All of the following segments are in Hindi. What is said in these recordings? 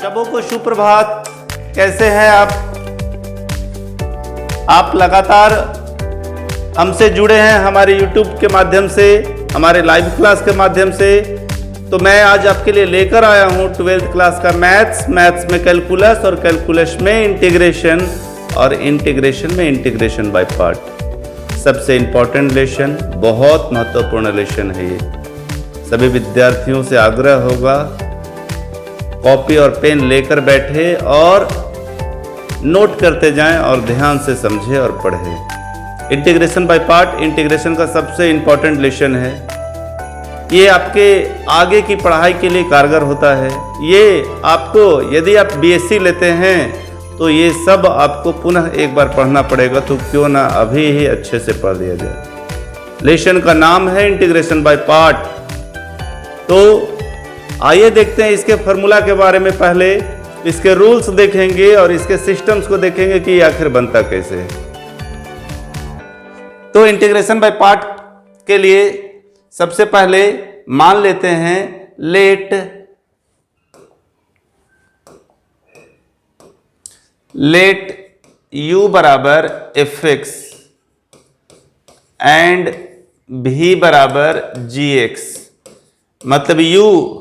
सबों को सुप्रभात। कैसे हैं आप लगातार हमसे जुड़े हैं हमारे YouTube के माध्यम से, हमारे लाइव क्लास के माध्यम से। तो मैं आज आपके लिए लेकर आया हूं 12th क्लास का मैथ्स में कैलकुलस और कैलकुलस में इंटीग्रेशन और इंटीग्रेशन में इंटीग्रेशन बाय पार्ट। सबसे इम्पोर्टेंट लेसन, बहुत महत्वपूर्ण लेसन है ये। सभी विद्यार्थियों से आग्रह होगा कॉपी और पेन लेकर बैठे और नोट करते जाएं और ध्यान से समझें और पढ़ें। इंटीग्रेशन बाय पार्ट इंटीग्रेशन का सबसे इम्पोर्टेंट लेसन है। ये आपके आगे की पढ़ाई के लिए कारगर होता है। ये आपको, यदि आप बीएससी लेते हैं तो ये सब आपको पुनः एक बार पढ़ना पड़ेगा, तो क्यों ना अभी ही अच्छे से पढ़ लिया जाए। लेसन का नाम है इंटीग्रेशन बाय पार्ट। तो आइए देखते हैं इसके फॉर्मूला के बारे में। पहले इसके रूल्स देखेंगे और इसके सिस्टम्स को देखेंगे कि आखिर बनता कैसे है। तो इंटीग्रेशन बाय पार्ट के लिए सबसे पहले मान लेते हैं लेट u बराबर fx एंड v बराबर gx। मतलब u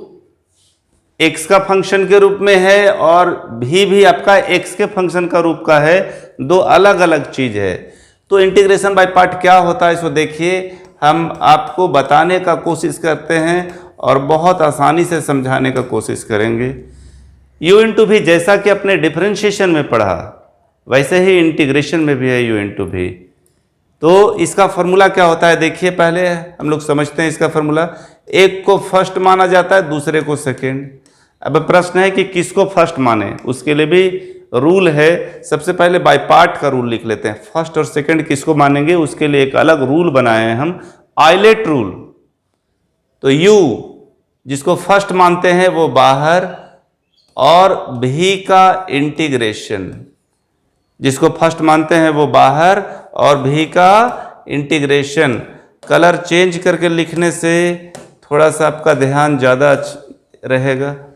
x का फंक्शन के रूप में है और v भी आपका x के फंक्शन का रूप का है। दो अलग अलग चीज है। तो इंटीग्रेशन बाय पार्ट क्या होता है इसको देखिए। हम आपको बताने का कोशिश करते हैं और बहुत आसानी से समझाने का कोशिश करेंगे। u इंटू भी जैसा कि अपने डिफरेंशिएशन में पढ़ा वैसे ही इंटीग्रेशन में भी है u इंटू भी। तो इसका फॉर्मूला क्या होता है देखिए। पहले हम लोग समझते हैं इसका फॉर्मूला। एक को फर्स्ट माना जाता है, दूसरे को सेकेंड। अब प्रश्न है कि किसको फर्स्ट माने, उसके लिए भी रूल है। सबसे पहले बाय पार्ट का रूल लिख लेते हैं। फर्स्ट और सेकंड किसको मानेंगे उसके लिए एक अलग रूल बनाए हैं हम, आइलेट रूल। तो u जिसको फर्स्ट मानते हैं वो बाहर, और v का इंटीग्रेशन जिसको फर्स्ट मानते हैं वो बाहर और v का इंटीग्रेशन। कलर चेंज करके लिखने से थोड़ा सा आपका ध्यान ज़्यादा रहेगा।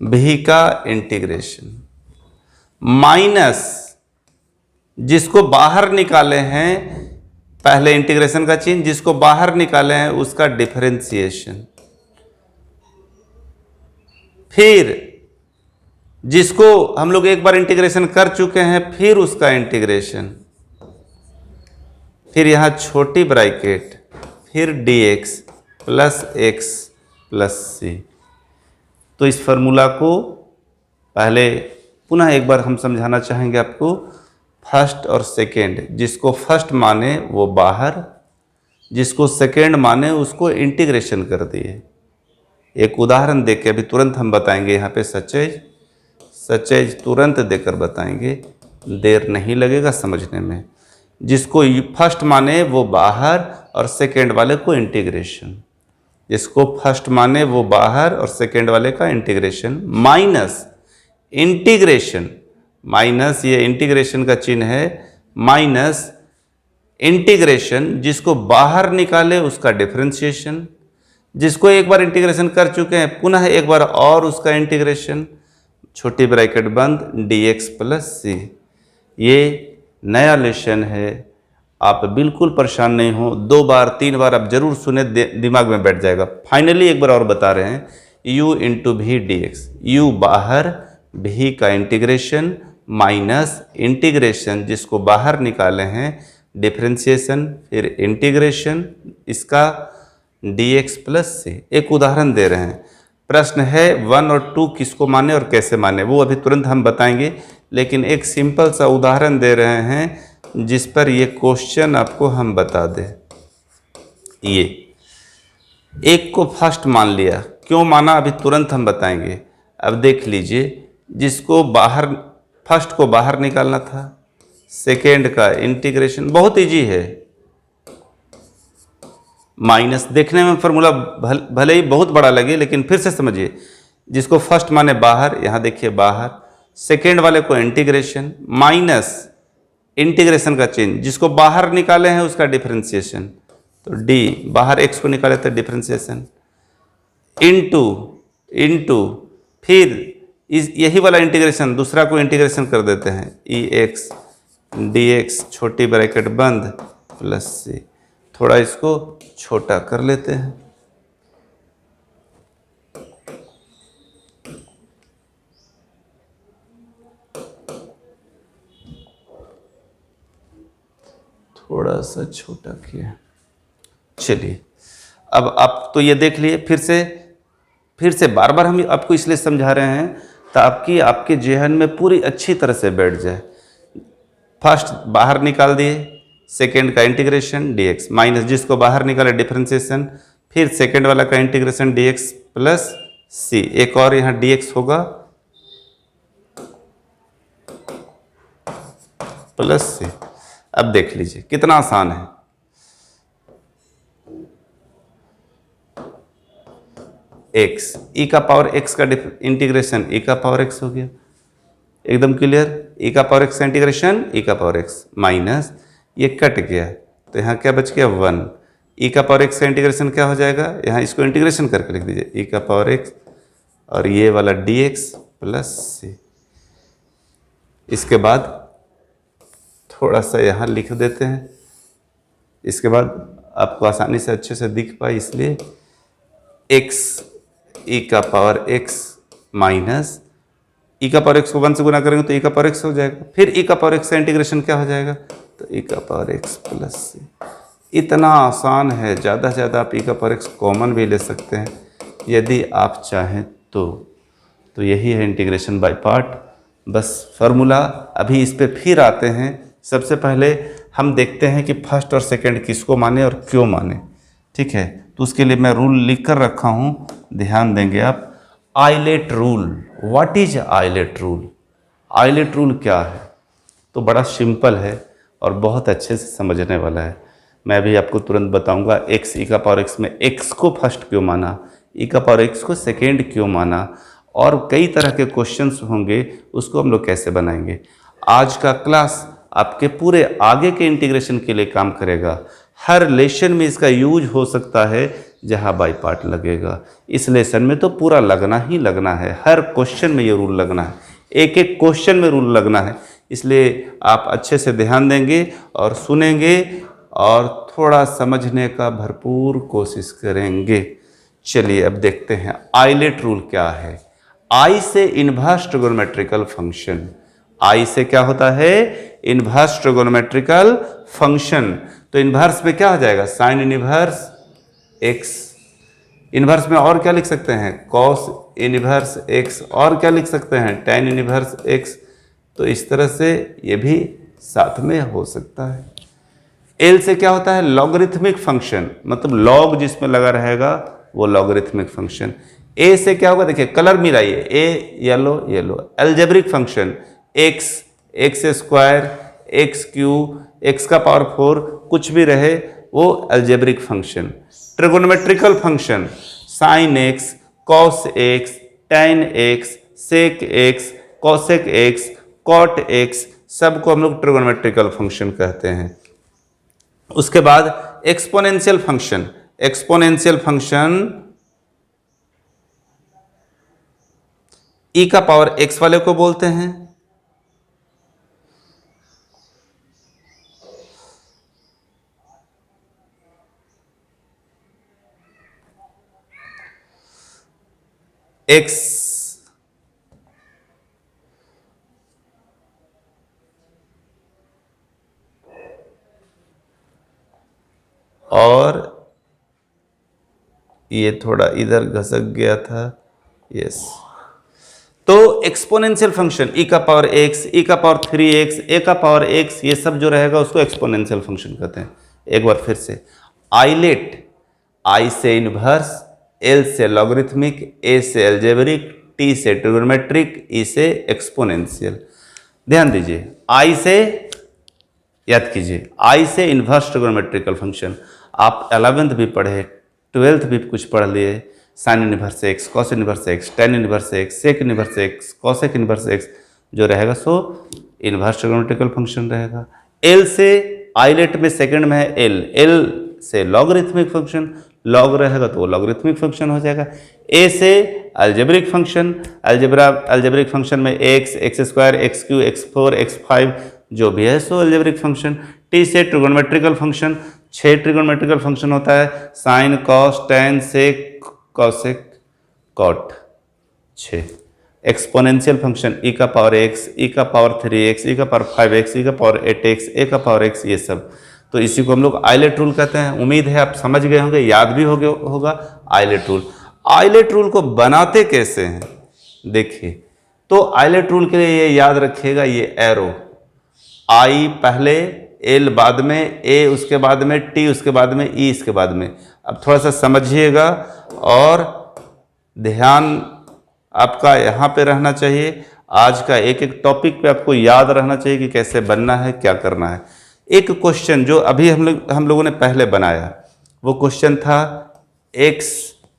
v का इंटीग्रेशन माइनस जिसको बाहर निकाले हैं, पहले इंटीग्रेशन का चिन्ह, जिसको बाहर निकाले हैं उसका डिफरेंशिएशन, फिर जिसको हम लोग एक बार इंटीग्रेशन कर चुके हैं फिर उसका इंटीग्रेशन, फिर यहां छोटी ब्रैकेट, फिर dx plus x plus c। तो इस फॉर्मूला को पहले पुनः एक बार हम समझाना चाहेंगे आपको। फर्स्ट और सेकेंड, जिसको फर्स्ट माने वो बाहर, जिसको सेकेंड माने उसको इंटीग्रेशन कर दिए। एक उदाहरण देके अभी तुरंत हम बताएंगे। यहाँ पे सचेज तुरंत देकर बताएंगे, देर नहीं लगेगा समझने में। जिसको फर्स्ट माने वो बाहर और सेकेंड वाले को इंटीग्रेशन, जिसको फर्स्ट माने वो बाहर और सेकेंड वाले का इंटीग्रेशन, माइनस इंटीग्रेशन, माइनस ये इंटीग्रेशन का चिन्ह है, माइनस इंटीग्रेशन जिसको बाहर निकाले उसका डिफरेंशिएशन, जिसको एक बार इंटीग्रेशन कर चुके हैं पुनः एक बार और उसका इंटीग्रेशन, छोटी ब्रैकेट बंद, dx प्लस c। ये नया लेसन है, आप बिल्कुल परेशान नहीं हो। 2 बार 3 बार आप जरूर सुने, दिमाग में बैठ जाएगा। फाइनली एक बार और बता रहे हैं, u इंटू भी dx, u बाहर, v का इंटीग्रेशन माइनस इंटीग्रेशन जिसको बाहर निकाले हैं डिफरेंशिएशन, फिर इंटीग्रेशन इसका dx प्लस c। एक उदाहरण दे रहे हैं। प्रश्न है 1 और 2 किसको माने और कैसे माने, वो अभी तुरंत हम बताएंगे। लेकिन एक सिंपल सा उदाहरण दे रहे हैं जिस पर ये क्वेश्चन आपको हम बता दें। ये एक को फर्स्ट मान लिया, क्यों माना अभी तुरंत हम बताएंगे। अब देख लीजिए, जिसको बाहर, फर्स्ट को बाहर निकालना था, सेकेंड का इंटीग्रेशन, बहुत इजी है। माइनस देखने में फॉर्मूला भले ही बहुत बड़ा लगे लेकिन फिर से समझिए। जिसको फर्स्ट माने बाहर, यहाँ देखिए बाहर, सेकेंड वाले को इंटीग्रेशन, माइनस इंटीग्रेशन का चिन्ह, जिसको बाहर निकाले हैं उसका डिफरेंशिएशन, तो d बाहर x को निकाले तो डिफरेंशिएशन, इनटू इनटू फिर इस यही वाला इंटीग्रेशन दूसरा को इंटीग्रेशन कर देते हैं, ई एक्स डी एक्स छोटी ब्रैकेट बंद प्लस सी, थोड़ा इसको छोटा कर लेते हैं। थोड़ा सा छोटा किया। चलिए अब आप तो ये देख लिए, फिर से बार बार हम आपको इसलिए समझा रहे हैं ताकि आपके जेहन में पूरी अच्छी तरह से बैठ जाए। फर्स्ट बाहर निकाल दिए, सेकेंड का इंटीग्रेशन dx माइनस जिसको बाहर निकाले डिफरेंशिएशन, फिर सेकेंड वाला का इंटीग्रेशन dx प्लस सी, एक और यहाँ dx होगा प्लस सी। अब देख लीजिए कितना आसान है। x e का पावर x का इंटीग्रेशन e का पावर x हो गया, एकदम क्लियर। e का पावर x का इंटीग्रेशन e का पावर x माइनस ये कट गया तो यहाँ क्या बच गया 1, e का पावर x का इंटीग्रेशन क्या हो जाएगा, यहाँ इसको इंटीग्रेशन करके लिख दीजिए e का पावर x और ये वाला dx प्लस सी। इसके बाद थोड़ा सा यहाँ लिख देते हैं, इसके बाद आपको आसानी से अच्छे से दिख पाए इसलिए x e का पावर x माइनस e का पावर x को 1 से गुना करेंगे तो e का पावर x हो जाएगा, फिर e का पावर x का इंटीग्रेशन क्या हो जाएगा तो e का पावर x प्लस सी। इतना आसान है, ज़्यादा से ज़्यादा आप e का पावर x कॉमन भी ले सकते हैं यदि आप चाहें तो यही है इंटीग्रेशन बाय पार्ट। बस फार्मूला अभी इस पे फिर आते हैं। सबसे पहले हम देखते हैं कि फर्स्ट और सेकंड किसको माने और क्यों माने, ठीक है। तो उसके लिए मैं रूल लिख कर रखा हूँ, ध्यान देंगे आप। ILATE rule, what is ILATE rule? ILATE rule क्या है? तो बड़ा सिंपल है और बहुत अच्छे से समझने वाला है। मैं भी आपको तुरंत बताऊंगा x e का पावर x में x को फर्स्ट क्यों माना, e का पावर x को सेकेंड क्यों माना, और कई तरह के क्वेश्चंस होंगे उसको हम लोग कैसे बनाएंगे। आज का क्लास आपके पूरे आगे के इंटीग्रेशन के लिए काम करेगा। हर लेसन में इसका यूज हो सकता है जहाँ बाई पार्ट लगेगा। इस लेसन में तो पूरा लगना ही लगना है, हर क्वेश्चन में ये रूल लगना है, एक एक क्वेश्चन में रूल लगना है। इसलिए आप अच्छे से ध्यान देंगे और सुनेंगे और थोड़ा समझने का भरपूर कोशिश करेंगे। चलिए अब देखते हैं आइलेट रूल क्या है। आई से इनवर्स ट्रिगोनोमेट्रिकल फंक्शन, आई से क्या होता है इनवर्स ट्रिगोनोमेट्रिकल फंक्शन। तो इनवर्स में क्या हो जाएगा साइन इनवर्स x, इनवर्स में और क्या लिख सकते हैं कॉस इनवर्स x, और क्या लिख सकते हैं tan इनवर्स x। तो इस तरह से ये भी साथ में हो सकता है। एल से क्या होता है लॉगरिथमिक फंक्शन, मतलब लॉग जिसमें लगा रहेगा वो लॉगरिथमिक फंक्शन। ए से क्या होगा देखिए कलर मिलाइए, A yellow yellow, algebraic function x square x cube x का पावर 4 कुछ भी रहे वो algebraic function. Trigonometrical function sine x cos x tan x sec x cosec x cot x, सबको हम लोग ट्रिगोनोमेट्रिकल फंक्शन कहते हैं। उसके बाद exponential function, exponential function e का पावर एक्स वाले को बोलते हैं। एक्स और ये थोड़ा इधर घसक गया था, यस। तो एक्सपोनेंशियल फंक्शन ई का पावर एक्स, ई का पावर 3x, ए का पावर x, ये सब जो रहेगा उसको एक्सपोनेंशियल फंक्शन कहते हैं। एक बार फिर से आइलेट, आई से इनवर्स, एल से लॉगरिथमिक, ए से अलजेब्रिक, टी से ट्रिगोनोमेट्रिक, ई से एक्सपोनेंशियल। ध्यान दीजिए आई से याद कीजिए, आई से इनवर्स ट्रिगोनोमेट्रिकल फंक्शन आप 11th भी पढ़े, 12th भी कुछ पढ़ लिए, sine inverse x, cos inverse x, tan inverse x, sec inverse x, cosec inverse x जो रहेगा सो इनवर्स ट्रिगोनोमेट्रिकल फंक्शन रहेगा। एल से आइलेट में सेकंड में है एल, एल से लॉगरिथमिक फंक्शन, लॉग रहेगा तो वो लॉगरिथमिक फंक्शन हो जाएगा। ए से अलजेब्रिक फंक्शन, अलजेब्रिक फंक्शन में x, x square, x cube, x four, x five जो भी है सो अलजेब्रिक फंक्शन। टी से ट्रिगोनोमेट्रिकल फंक्शन, 6 ट्रिगोनोमेट्रिकल फंक्शन होता है, sine, cos, tan, sec, cosec, cot, 6। Exponential function e का पावर x, e का पावर 3x, e का पावर 5x, e का पावर 8x, a का पावर x, ये सब। तो इसी को हम लोग आइलेट रूल कहते हैं। उम्मीद है आप समझ गए होंगे, याद भी हो गया होगा आइलेट रूल। आइलेट रूल को बनाते कैसे हैं देखिए, तो आइलेट रूल के लिए ये याद रखिएगा, ये एरो आई पहले, एल बाद में, ए उसके बाद में, टी उसके बाद में, ई इसके बाद में। अब थोड़ा सा समझिएगा और ध्यान आपका यहाँ पे रहना चाहिए। आज का एक एक टॉपिक पे आपको याद रहना चाहिए कि कैसे बनना है, क्या करना है। एक क्वेश्चन जो अभी हम लोगों ने पहले बनाया, वो क्वेश्चन था x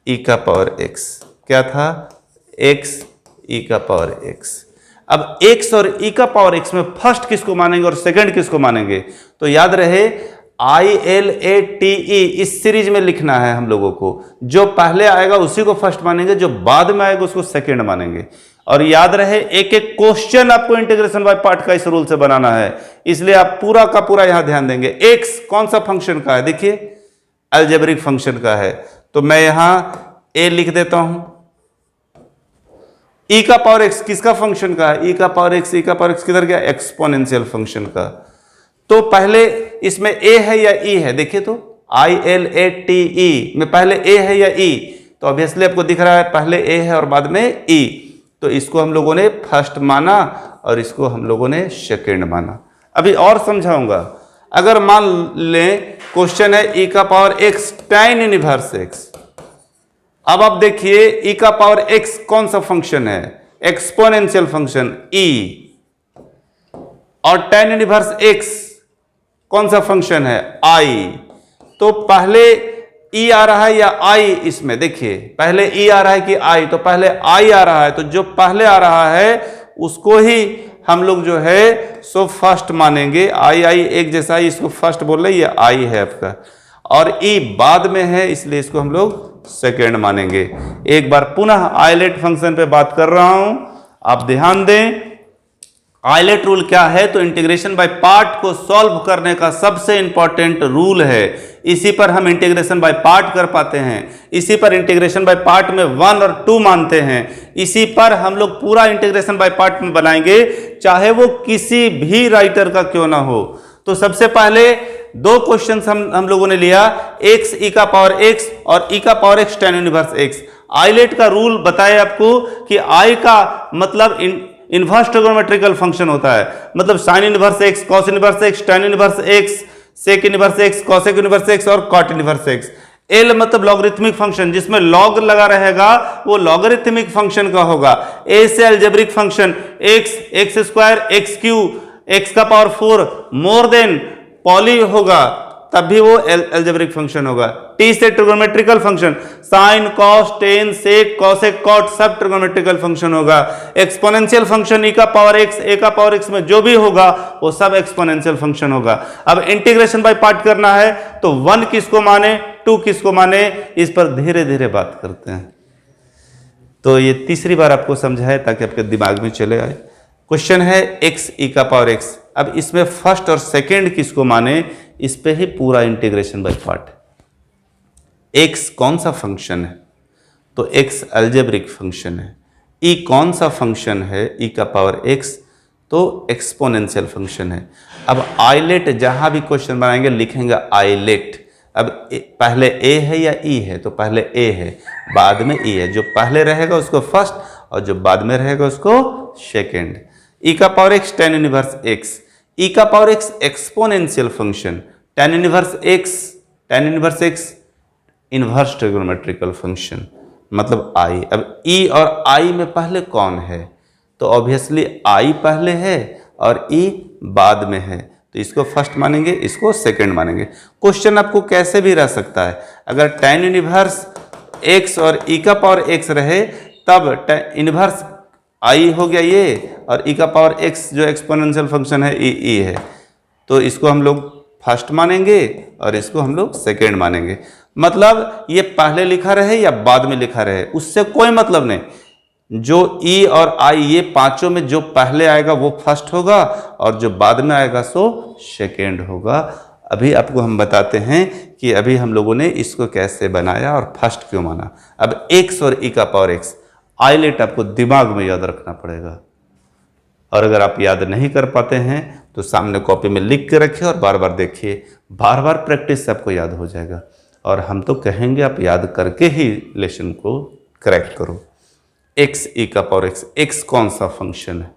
e का पावर x। क्या था? x e का पावर x। अब x और e का पावर x में फर्स्ट किसको मानेंगे और सेकंड किसको मानेंगे? तो याद रहे ILATE इस सीरीज में लिखना है हम लोगों को। जो पहले आएगा उसी को फर्स्ट मानेंगे, जो बाद में आएगा उसको सेकंड मानेंगे। और याद रहे एक एक क्वेश्चन आपको इंटीग्रेशन बाय पार्ट का इस रूल से बनाना है, इसलिए आप पूरा का पूरा यहां ध्यान देंगे। x कौन सा फंक्शन का है? देखिए अलजेब्रिक फंक्शन का है, तो मैं यहां a लिख देता हूं। e का पावर x किसका फंक्शन का है? e का पावर x, e का पावर x किधर गया? एक्सपोनेंशियल फंक्शन का। तो पहले इसमें a है या e है? देखिए तो ILATE में पहले a है या e? तो ऑब्वियसली आपको दिख रहा है पहले a है और बाद में e। तो इसको हम लोगों ने फर्स्ट माना और इसको हम लोगों ने सेकंड माना। अभी और समझाऊंगा। अगर मान लें क्वेश्चन है e का power x tan inverse x। अब आप देखिए e का पावर x कौन सा फंक्शन है? Exponential function e। और tan इनवर्स x कौन सा फंक्शन है? i। तो पहले e आ रहा है या i? इसमें देखिए पहले e आ रहा है कि i? तो पहले i आ रहा है, तो जो पहले आ रहा है उसको ही हम लोग जो है सो फर्स्ट मानेंगे। i एक जैसा ही, इसको फर्स्ट बोल रहे, ये i है आपका, और e बाद में है इसलिए इसको हम लोग सेकेंड मानेंगे। एक बार पुनः आइलेट फंक्शन पे बात कर रहा हूं, आप ध्यान दें। आइलेट रूल क्या है? तो इंटीग्रेशन बाय पार्ट को सॉल्व करने का सबसे इंपॉर्टेंट रूल है। इसी पर हम इंटीग्रेशन बाय पार्ट कर पाते हैं, इसी पर इंटीग्रेशन बाय पार्ट में 1 और 2 मानते हैं, इसी पर हम लोग पूरा इंटीग्रेशन बाय पार्ट में बनाएंगे, चाहे वो किसी भी राइटर का क्यों ना हो। तो सबसे पहले 2 क्वेश्चन हम लोगों ने लिया, x e का पावर x और e का power x tan inverse x। ILATE का रूल बताए आपको कि i का मतलब इनवर्स ट्रिगोनोमेट्रिकल फंक्शन होता है, मतलब sine inverse x, cos inverse x, tan inverse x, sec inverse x, cosec inverse x और कॉट इनवर्स x। एल मतलब लॉगरिथमिक फंक्शन, जिसमें लॉग लगा रहेगा वो लॉगरिथमिक फंक्शन का होगा। ए से algebraic function x, x square, x cube, x का पावर 4 मोर देन पॉली होगा, तब भी वो अलजेब्रिक फंक्शन होगा। टी से trigonometrical function, sine, cos, tan, sec, cosec, cot सब ट्रिगोनोमेट्रिकल फंक्शन होगा। एक्सपोनेंशियल फंक्शन e का पावर x, a का पावर x में जो भी होगा वो सब एक्सपोनेंशियल फंक्शन होगा। अब इंटीग्रेशन बाय पार्ट करना है तो 1 किसको माने, 2 किसको माने, इस पर धीरे धीरे बात करते हैं। तो ये तीसरी बार आपको समझाए ताकि आपके दिमाग में चले आए। क्वेश्चन है x e का पावर x। अब इसमें फर्स्ट और सेकंड किसको माने, इस पे ही पूरा इंटीग्रेशन बाय पार्ट। x कौन सा फंक्शन है? तो x अलजेब्रिक फंक्शन है। e कौन सा फंक्शन है? e का पावर x, तो एक्सपोनेंशियल फंक्शन है। अब आइलेट जहां भी क्वेश्चन बनाएंगे लिखेंगे आइलेट। अब पहले a है या e है? तो पहले a है, बाद में e है। जो पहले रहेगा उसको फर्स्ट और जो बाद में रहेगा उसको सेकेंड। e का power x tan inverse x, e का power x exponential function, tan inverse x inverse trigonometrical function मतलब i। अब e और i में पहले कौन है? तो ऑब्वियसली i पहले है और e बाद में है, तो इसको फर्स्ट मानेंगे, इसको सेकंड मानेंगे। क्वेश्चन आपको कैसे भी रह सकता है, अगर tan इनवर्स x और e का पावर x रहे तब इनवर्स i हो गया ये, और e का पावर x जो एक्सपोनेंशियल फंक्शन है e है, तो इसको हम लोग फर्स्ट मानेंगे और इसको हम लोग सेकेंड मानेंगे। मतलब ये पहले लिखा रहे या बाद में लिखा रहे उससे कोई मतलब नहीं। जो ई और आई ये पांचों में जो पहले आएगा वो फर्स्ट होगा और जो बाद में आएगा सो सेकेंड होगा। अभी आपको हम बताते हैं कि अभी हम लोगों ने इसको कैसे बनाया और फर्स्ट क्यों माना। अब एक्स और ई का पावर एक्स आइलेट आपको दिमाग में याद रखना पड़ेगा, और अगर आप याद नहीं कर पाते हैं तो सामने कॉपी में लिख के रखिए और बार बार देखिए, बार बार प्रैक्टिस से आपको याद हो जाएगा। और हम तो कहेंगे आप याद करके ही लेसन को करेक्ट करो। एक्स ई का पावर एक्स, एक्स कौन सा फंक्शन है?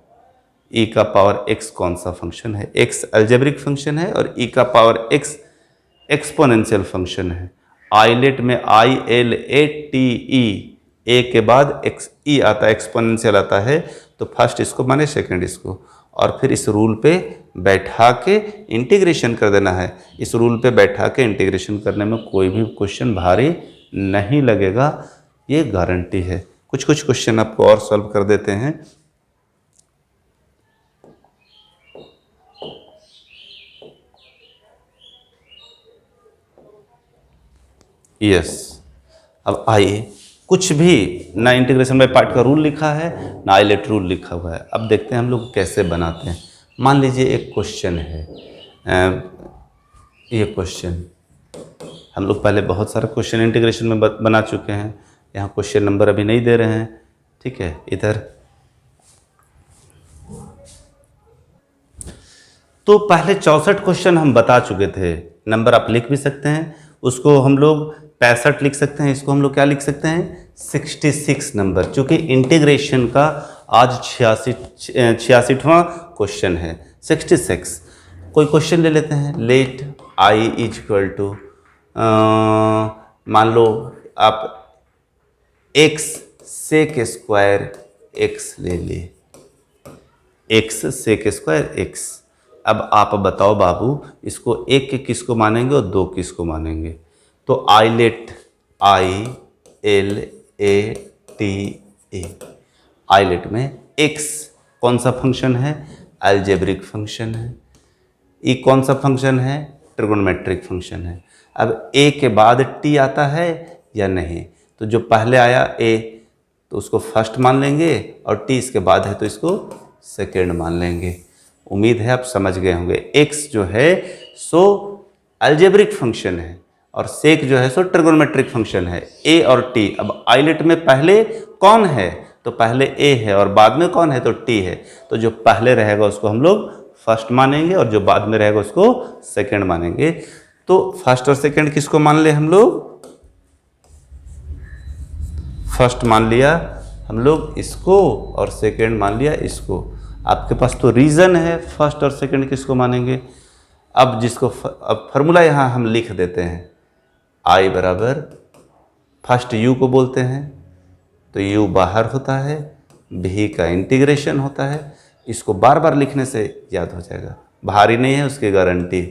ई का पावर एक्स कौन सा फंक्शन है? एक्स अलजेब्रिक फंक्शन है और ई का पावर एक्स एक्सपोनेंशियल फंक्शन है। आइलेट में आई एल ए टी ई, ए के बाद एक्स ई आता है, एक्सपोनेंशियल आता है, तो फर्स्ट इसको माने सेकंड इसको, और फिर इस रूल पे बैठा के इंटीग्रेशन कर देना है। इस रूल पे बैठा के इंटीग्रेशन करने में कोई भी क्वेश्चन भारी नहीं लगेगा, ये गारंटी है। कुछ कुछ क्वेश्चन आपको और सॉल्व कर देते हैं। यस, अब आइए, कुछ भी ना इंटीग्रेशन बाय पार्ट का रूल लिखा है ना आइलेट रूल लिखा हुआ है। अब देखते हैं हम लोग कैसे बनाते हैं। मान लीजिए एक क्वेश्चन है, ये क्वेश्चन हम लोग पहले बहुत सारे क्वेश्चन इंटीग्रेशन में बना चुके हैं। यहाँ क्वेश्चन नंबर अभी नहीं दे रहे हैं, ठीक है। इधर तो पहले 64 क्वेश्चन हम बता चुके थे, नंबर आप लिख भी सकते हैं, उसको हम लोग 65 लिख सकते हैं, इसको हम लोग क्या लिख सकते हैं 66 नंबर, क्योंकि इंटीग्रेशन का आज 86वां क्वेश्चन है 66। कोई क्वेश्चन ले लेते हैं, let I is equal to, मान लो आप x सेक स्क्वायर x ले लिए, x सेक स्क्वायर x। अब आप बताओ बाबू, इसको एक के किसको मानेंगे और दो किसको मानेंगे? तो ILATE I L A T A, ILATE में x कौन सा फंक्शन है? अलजेब्रिक फंक्शन है। ई कौन सा फंक्शन है? ट्रिगोनोमेट्रिक फंक्शन है। अब a के बाद t आता है या नहीं? तो जो पहले आया a तो उसको फर्स्ट मान लेंगे, और t इसके बाद है तो इसको सेकेंड मान लेंगे। उम्मीद है आप समझ गए होंगे। x जो है सो अलजेब्रिक फंक्शन है और सेक जो है सो ट्रिगोनोमेट्रिक फंक्शन है। a और t, अब आइलेट में पहले कौन है? तो पहले a है, और बाद में कौन है? तो t है। तो जो पहले रहेगा उसको हम लोग फर्स्ट मानेंगे और जो बाद में रहेगा उसको सेकेंड मानेंगे। तो फर्स्ट और सेकेंड किसको मान ले हम लोग? फर्स्ट मान लिया हम लोग इसको और सेकेंड मान लिया इसको। आपके पास तो रीज़न है, फर्स्ट और सेकेंड किसको मानेंगे। अब जिसको अब फार्मूला यहाँ हम लिख देते हैं, आई बराबर फर्स्ट यू को बोलते हैं तो यू बाहर होता है, भी का इंटीग्रेशन होता है। इसको बार बार लिखने से याद हो जाएगा, भारी नहीं है, उसकी गारंटी।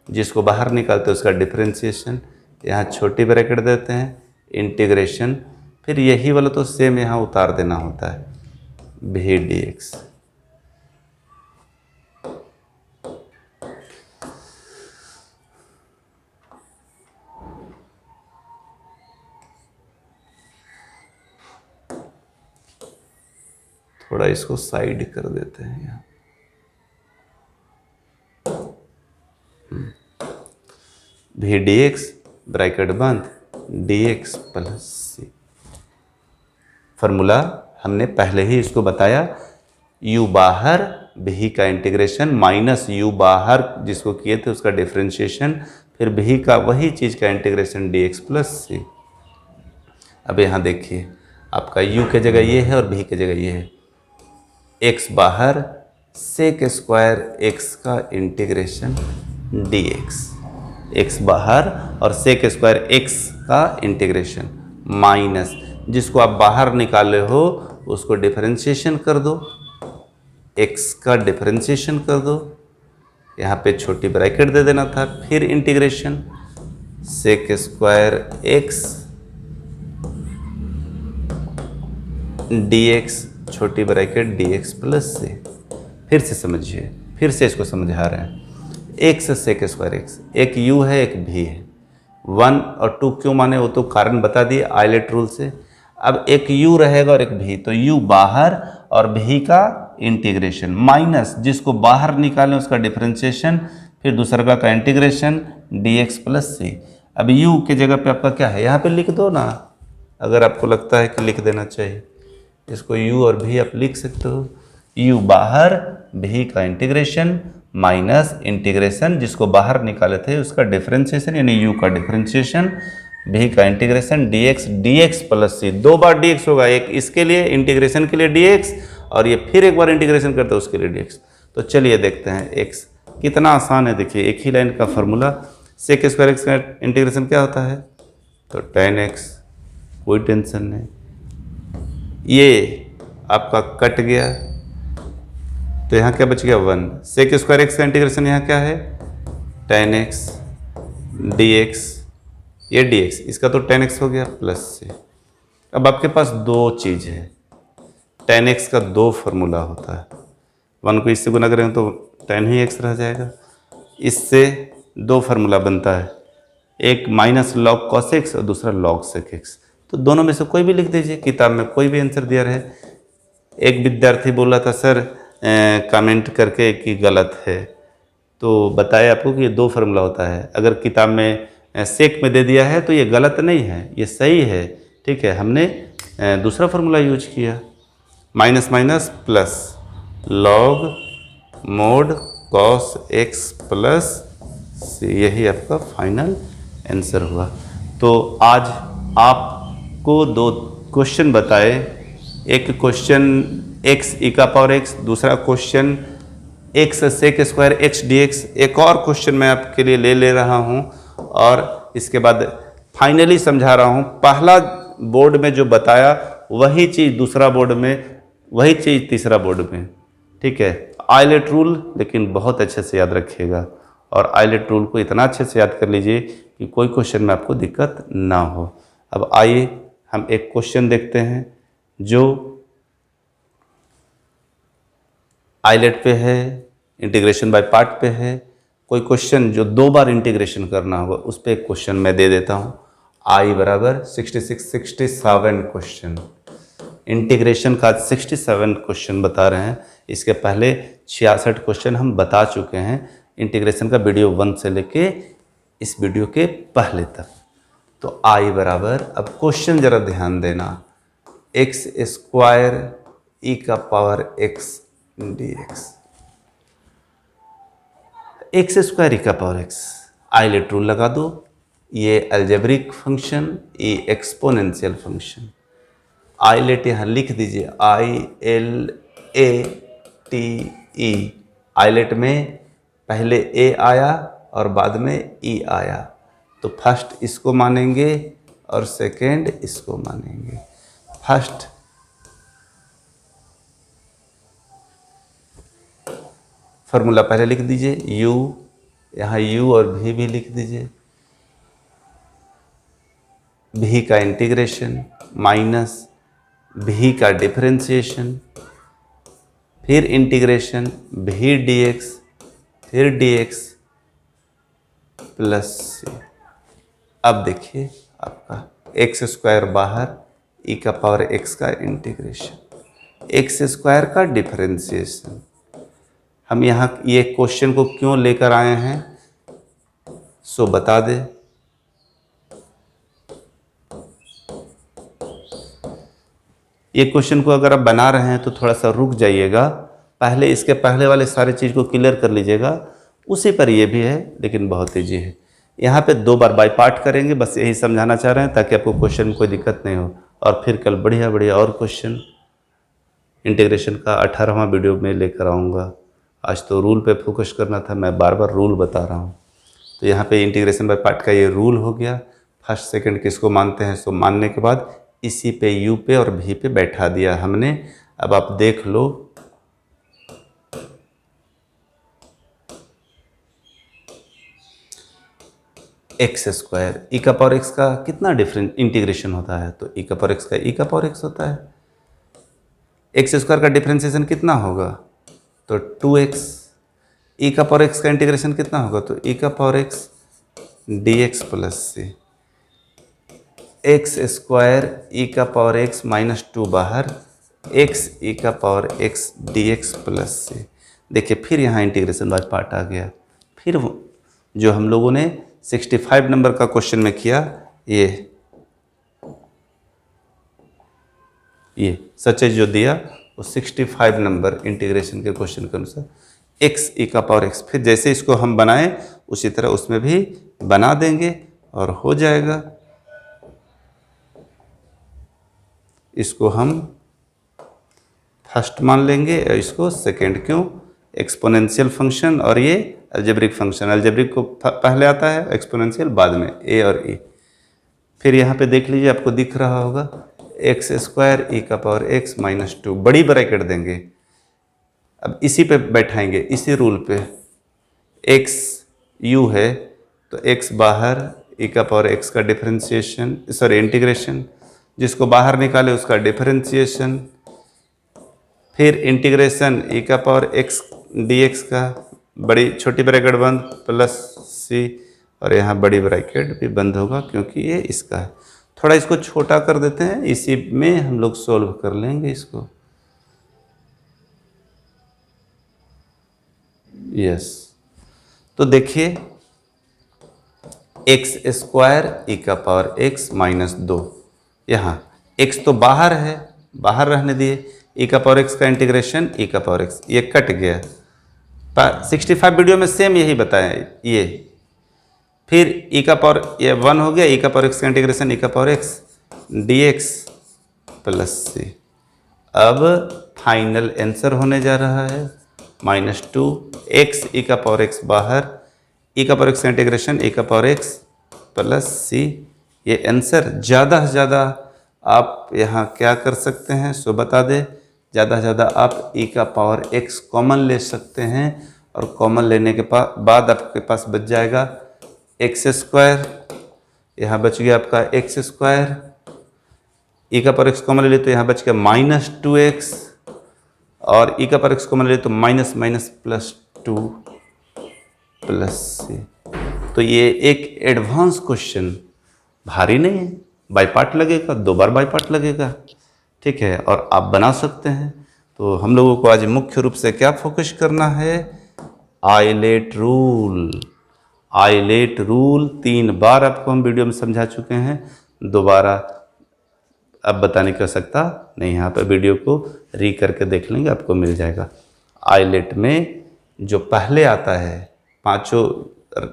जिसको बाहर निकालते हैं उसका डिफरेंशिएशन, यहाँ छोटी ब्रैकेट देते हैं, इंटीग्रेशन, फिर यही वाला तो सेम यहाँ उतार देना होता है, भी डी एक्स। थोड़ा इसको साइड कर देते हैं यहाँ, भी डी एक्स ब्रैकेट बंद, डी एक्स प्लस सी। फार्मूला हमने पहले ही इसको बताया, u बाहर भी का इंटीग्रेशन माइनस u बाहर जिसको किए थे उसका डिफरेंशिएशन, फिर भी का वही चीज़ का integration D x plus c. अब यहाँ देखिए आपका u के जगह ये है और भी के जगह ये है, x बाहर सेक स्क्वायर x का इंटीग्रेशन dx, x बाहर और सेक स्क्वायर x का इंटीग्रेशन माइनस जिसको आप बाहर निकाले हो उसको डिफरेंशिएशन कर दो, x का डिफरेंशिएशन कर दो, यहाँ पे छोटी ब्रैकेट दे देना था, फिर integration sec square x dx छोटी ब्रैकेट dx प्लस से। फिर से समझिए, फिर से इसको समझा रहे हैं, x सेक स्क्वायर x, एक u है एक भी है, 1 और 2 क्यों माने वो तो कारण बता दिए आइलेट रूल से। अब एक u रहेगा और एक v, तो u बाहर और v का इंटीग्रेशन माइनस जिसको बाहर निकालें उसका डिफरेंशिएशन, फिर दूसरा का इंटीग्रेशन dx प्लस सी। अब u के जगह पे आपका क्या है, यहाँ पे लिख दो ना, अगर आपको लगता है कि लिख देना चाहिए। इसको u और v आप लिख सकते हो, u बाहर v का इंटीग्रेशन माइनस इंटीग्रेशन जिसको बाहर निकाले थे उसका डिफरेंशिएशन यानी u का डिफरेंशिएशन, v का इंटीग्रेशन dx प्लस सी। 2 बार dx होगा, एक इसके लिए इंटीग्रेशन के लिए dx और ये फिर एक बार इंटीग्रेशन करते हैं उसके लिए dx। तो चलिए देखते हैं x कितना आसान है। देखिए एक ही लाइन का फॉर्मूला, सेक स्क्वायर एक्स का इंटीग्रेशन क्या होता है, तो tan x, कोई टेंशन नहीं, ये आपका कट गया तो यहाँ क्या बच गया 1। सेक स्क्वायर एक्स का इंटीग्रेशन यहाँ क्या है, tan x dx, ये dx, इसका तो tan x हो गया प्लस से। अब आपके पास दो चीज़ है, tan x का 2 फार्मूला होता है, 1 को इससे गुना करेंगे तो tan ही x रह जाएगा, इससे 2 फार्मूला बनता है, एक माइनस लॉग कॉस एक्स और दूसरा लॉग सेक एक्स। तो दोनों में से कोई भी लिख दीजिए, किताब में कोई भी आंसर दिया रहे। एक विद्यार्थी बोला था सर कमेंट करके कि गलत है, तो बताया आपको कि ये 2 फार्मूला होता है। अगर किताब में सेक में दे दिया है तो ये गलत नहीं है, ये सही है, ठीक है। हमने दूसरा फार्मूला यूज किया, minus minus plus log mod cos x plus c, यही आपका फाइनल आंसर हुआ। तो आज आपको 2 क्वेश्चन बताए, एक क्वेश्चन x e का पावर x, दूसरा question x sec square x dx, एक और क्वेश्चन मैं आपके लिए ले रहा हूं और इसके बाद फाइनली समझा रहा हूं। पहला बोर्ड में जो बताया वही चीज़ दूसरा बोर्ड में, वही चीज़ तीसरा बोर्ड में, ठीक है। आइलेट रूल लेकिन बहुत अच्छे से याद रखिएगा और आइलेट रूल को इतना अच्छे से याद कर लीजिए कि कोई क्वेश्चन में आपको दिक्कत ना हो। अब आइए हम एक क्वेश्चन देखते हैं जो आइलेट पे है, इंटीग्रेशन बाय पार्ट पे है। कोई क्वेश्चन जो 2 बार इंटीग्रेशन करना होगा उस पर एक क्वेश्चन मैं दे देता हूँ। आई बराबर 67 क्वेश्चन, इंटीग्रेशन का 67 क्वेश्चन बता रहे हैं। इसके पहले 66 क्वेश्चन हम बता चुके हैं इंटीग्रेशन का, वीडियो 1 से लेके इस वीडियो के पहले तक। तो आई बराबर, अब क्वेश्चन जरा ध्यान देना, एक्स स्क्वायर ई का power x dx, x square e का पावर एक्स, आइलेट रूल लगा दो, ये अलजेब्रिक फंक्शन, ये एक्सपोनेंशियल फंक्शन। आइलेट यहाँ लिख दीजिए ILATE, आइलेट में पहले ए आया और बाद में ई आया, तो फर्स्ट इसको मानेंगे और सेकेंड इसको मानेंगे। फर्स्ट फार्मूला पहले लिख दीजिए, u, यहाँ u और v भी लिख दीजिए, v का इंटीग्रेशन माइनस v का डिफरेंशिएशन, फिर इंटीग्रेशन v dx, फिर dx प्लस c। अब देखिए आपका एक्स स्क्वायर बाहर, e का पावर x का इंटीग्रेशन, एक्स स्क्वायर का डिफरेंशिएशन। हम यहाँ ये क्वेश्चन को क्यों लेकर आए हैं सो बता दे। ये क्वेश्चन को अगर आप बना रहे हैं तो थोड़ा सा रुक जाइएगा, पहले इसके पहले वाले सारे चीज़ को क्लियर कर लीजिएगा, उसी पर ये भी है लेकिन बहुत ईजी है। यहाँ पे 2 बार बाय पार्ट करेंगे, बस यही समझाना चाह रहे हैं ताकि आपको क्वेश्चन में कोई दिक्कत नहीं हो। और फिर कल बढ़िया बढ़िया और क्वेश्चन इंटीग्रेशन का 18वां वीडियो में लेकर आऊँगा। आज तो रूल पे फोकस करना था, मैं बार बार रूल बता रहा हूँ। तो यहाँ पे इंटीग्रेशन बाय पार्ट का ये रूल हो गया। फर्स्ट सेकंड किसको मानते हैं, सो मानने के बाद इसी पे u पे और v पे बैठा दिया हमने। अब आप देख लो, एक्स स्क्वायर ई का पावर एक्स का कितना डिफरेंट इंटीग्रेशन होता है, तो ई का पावर एक्स का ई का पावर एक्स होता है। एक्स स्क्वायर का डिफरेंशिएशन कितना होगा, तो 2x। ई का पावर एक्स का इंटीग्रेशन कितना होगा, तो ई का power x d x plus c, x square e का पावर एक्स माइनस 2 बाहर, एक्स ई का power x d x plus c. देखिए फिर यहाँ इंटीग्रेशन बाय पार्ट आ गया। फिर जो हम लोगों ने 65 नंबर का क्वेश्चन में किया, ये सच जो दिया वो 65 नंबर इंटीग्रेशन के क्वेश्चन के अनुसार एक्स ई का पावर एक्स, फिर जैसे इसको हम बनाएं उसी तरह उसमें भी बना देंगे और हो जाएगा। इसको हम फर्स्ट मान लेंगे और इसको सेकंड, क्यों? एक्सपोनेंशियल फंक्शन और ये अलजेब्रिक फंक्शन, अलजेब्रिक को पहले आता है, एक्सपोनेंशियल बाद में, ए और ई। फिर यहाँ पे देख लीजिए, आपको दिख रहा होगा एक्स स्क्वायर ई का पावर एक्स माइनस 2, बड़ी ब्रैकेट देंगे। अब इसी पे बैठाएंगे, इसी रूल पे, एक्स यू है तो एक्स बाहर, ई का पावर एक्स का डिफरेंशिएशन, सॉरी इंटीग्रेशन, जिसको बाहर निकाले उसका डिफरेंशिएशन, फिर इंटीग्रेशन ई का पावर एक्स डी एक्स का, बड़ी छोटी ब्रैकेट बंद प्लस सी, और यहाँ बड़ी ब्रैकेट भी बंद होगा क्योंकि ये इसका है। थोड़ा इसको छोटा कर देते हैं, इसी में हम लोग सोल्व कर लेंगे इसको। यस, तो देखिए एक्स स्क्वायर ई का पावर एक्स माइनस 2, यहाँ एक्स तो बाहर है, बाहर रहने दिए, ई का पावर एक्स का इंटीग्रेशन ई का पावर एक्स, ये कट गया। 65 वीडियो में सेम यही बताया ये। फिर ई का पावर ये 1 हो गया, ई का पावर एक्स का इंटीग्रेशन ई का power x d x plus c. अब फाइनल आंसर होने जा रहा है -2 एक्स ई का पावर एक्स बाहर, ई का पावर एक्स का इंटीग्रेशन ई का पावर एक्स प्लस सी। ये आंसर ज़्यादा से ज़्यादा आप यहाँ क्या कर सकते हैं सो बता दे, ज़्यादा से ज़्यादा आप ई का पावर एक्स कॉमन ले सकते हैं, और कॉमन लेने के बाद आपके पास बच जाएगा एक्स स्क्वायर, यहाँ बच गया आपका एक्स स्क्वायर, ई का पावर एक्स कॉमन ले ले तो यहाँ बच गया -2x, और ई का पावर एक्स कॉमन ले तो माइनस माइनस +2 प्लस सी। तो ये एक एडवांस क्वेश्चन, भारी नहीं है, बाई पार्ट लगेगा, 2 बार बाई पार्ट लगेगा, ठीक है, और आप बना सकते हैं। तो हम लोगों को आज मुख्य रूप से क्या फोकस करना है, आइलेट रूल। आइलेट रूल 3 बार आपको हम वीडियो में समझा चुके हैं, दोबारा अब बताने की आवश्यकता नहीं, यहाँ पर वीडियो को री करके देख लेंगे, आपको मिल जाएगा। आइलेट में जो पहले आता है, 5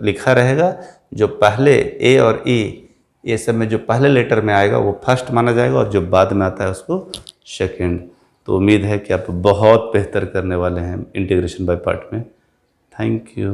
लिखा रहेगा, जो पहले ए और ई, ये सब में जो पहले लेटर में आएगा वो फर्स्ट माना जाएगा, और जो बाद में आता है उसको सेकंड। तो उम्मीद है कि आप बहुत बेहतर करने वाले हैं इंटीग्रेशन बाय पार्ट में। Thank you.